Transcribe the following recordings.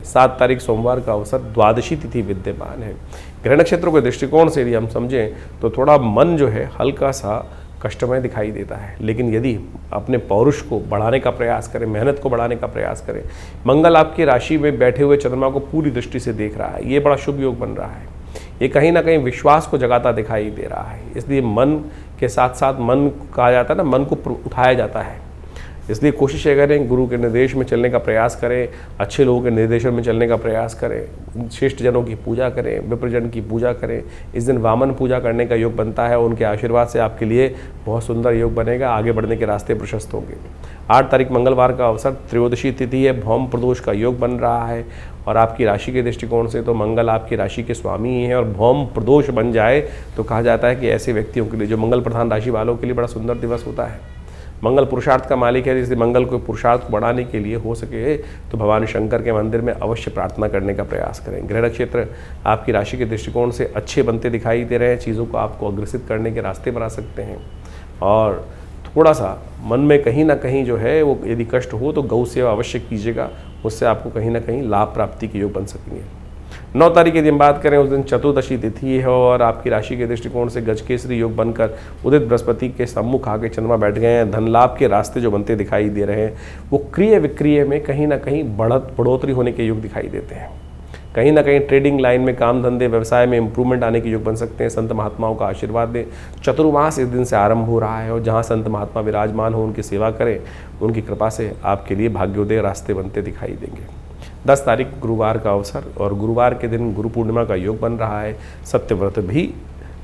7 तारीख सोमवार का अवसर, द्वादशी तिथि विद्यमान है। ग्रह नक्षत्रों के दृष्टिकोण से यदि हम समझें तो थोड़ा मन जो है हल्का सा कष्टमय दिखाई देता है, लेकिन यदि अपने पौरुष को बढ़ाने का प्रयास करें, मेहनत को बढ़ाने का प्रयास करें, मंगल आपकी राशि में बैठे हुए चंद्रमा को पूरी दृष्टि से देख रहा है, ये बड़ा शुभ योग बन रहा है। ये कहीं ना कहीं विश्वास को जगाता दिखाई दे रहा है, इसलिए मन के साथ साथ मन कहा जाता है ना, मन को उठाया जाता है। इसलिए कोशिश ये करें, गुरु के निर्देश में चलने का प्रयास करें, अच्छे लोगों के निर्देशन में चलने का प्रयास करें, श्रेष्ठ जनों की पूजा करें, विप्रजन की पूजा करें। इस दिन वामन पूजा करने का योग बनता है, उनके आशीर्वाद से आपके लिए बहुत सुंदर योग बनेगा, आगे बढ़ने के रास्ते प्रशस्त होंगे। 8 तारीख मंगलवार का अवसर, त्रयोदशी तिथि है, भौम प्रदोष का योग बन रहा है और आपकी राशि के दृष्टिकोण से तो मंगल आपकी राशि के स्वामी ही हैं और भौम प्रदोष बन जाए तो कहा जाता है कि ऐसे व्यक्तियों के लिए, जो मंगल प्रधान राशि वालों के लिए बड़ा सुंदर दिवस होता है। मंगल पुरुषार्थ का मालिक है, इसलिए मंगल को पुरुषार्थ को बढ़ाने के लिए हो सके तो भगवान शंकर के मंदिर में अवश्य प्रार्थना करने का प्रयास करें। ग्रह नक्षत्र आपकी राशि के दृष्टिकोण से अच्छे बनते दिखाई दे रहे हैं, चीज़ों को आपको अग्रसित करने के रास्ते बना सकते हैं और थोड़ा सा मन में कहीं ना कहीं जो है वो यदि कष्ट हो तो गौ सेवा अवश्य कीजिएगा, उससे आपको कहीं ना कहीं लाभ प्राप्ति के योग बन सकेंगे। 9 तारीख की यदि हम बात करें, उस दिन चतुर्दशी तिथि है और आपकी राशि के दृष्टिकोण से गजकेसरी योग बनकर उदित बृहस्पति के सम्मुख आके चंद्रमा बैठ गए हैं। धन लाभ के रास्ते जो बनते दिखाई दे रहे हैं वो क्रिय विक्रिय में कहीं ना कहीं बढ़ोतरी होने के योग दिखाई देते हैं। कहीं ना कहीं ट्रेडिंग लाइन में, काम धंधे व्यवसाय में इंप्रूवमेंट आने के योग बन सकते हैं। संत महात्माओं का आशीर्वाद दें। चतुर्मास इस दिन से आरंभ हो रहा है और जहाँ संत महात्मा विराजमान हो उनकी सेवा करें, उनकी कृपा से आपके लिए भाग्योदय रास्ते बनते दिखाई देंगे। 10 तारीख गुरुवार का अवसर और गुरुवार के दिन गुरु पूर्णिमा का योग बन रहा है। सत्यव्रत भी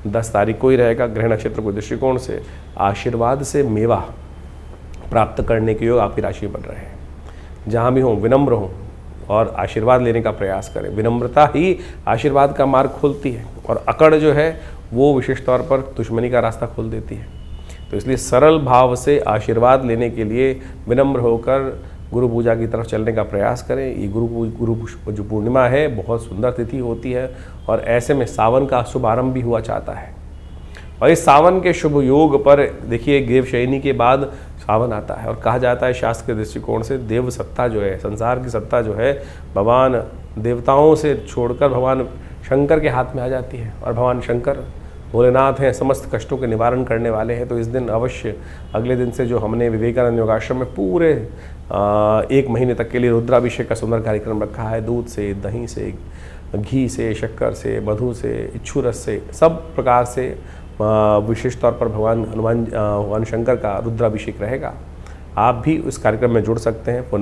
10 तारीख को ही रहेगा। ग्रह नक्षत्र के दृष्टिकोण से आशीर्वाद से मेवा प्राप्त करने के योग आपकी राशि बन रहे हैं। जहाँ भी हों विनम्र हों और आशीर्वाद लेने का प्रयास करें। विनम्रता ही आशीर्वाद का मार्ग खोलती है और अकड़ जो है वो विशेष तौर पर दुश्मनी का रास्ता खोल देती है। तो इसलिए सरल भाव से आशीर्वाद लेने के लिए विनम्र होकर गुरु पूजा की तरफ चलने का प्रयास करें। ये गुरु जो पूर्णिमा है बहुत सुंदर तिथि होती है और ऐसे में सावन का शुभारंभ भी हुआ चाहता है और इस सावन के शुभ योग पर देखिए देवशयनी के बाद सावन आता है और कहा जाता है शास्त्र के दृष्टिकोण से देव सत्ता जो है, संसार की सत्ता जो है, भगवान देवताओं से छोड़कर भगवान शंकर के हाथ में आ जाती है और भगवान शंकर भोलेनाथ हैं, समस्त कष्टों के निवारण करने वाले हैं। तो इस दिन अवश्य अगले दिन से जो हमने विवेकानंद योगाश्रम में पूरे 1 महीने तक के लिए रुद्राभिषेक का सुंदर कार्यक्रम रखा है। दूध से, दही से, घी से, शक्कर से, मधु से, इच्छू रस से, सब प्रकार से विशेष तौर पर भगवान शंकर का रुद्राभिषेक रहेगा। आप भी उस कार्यक्रम में जुड़ सकते हैं।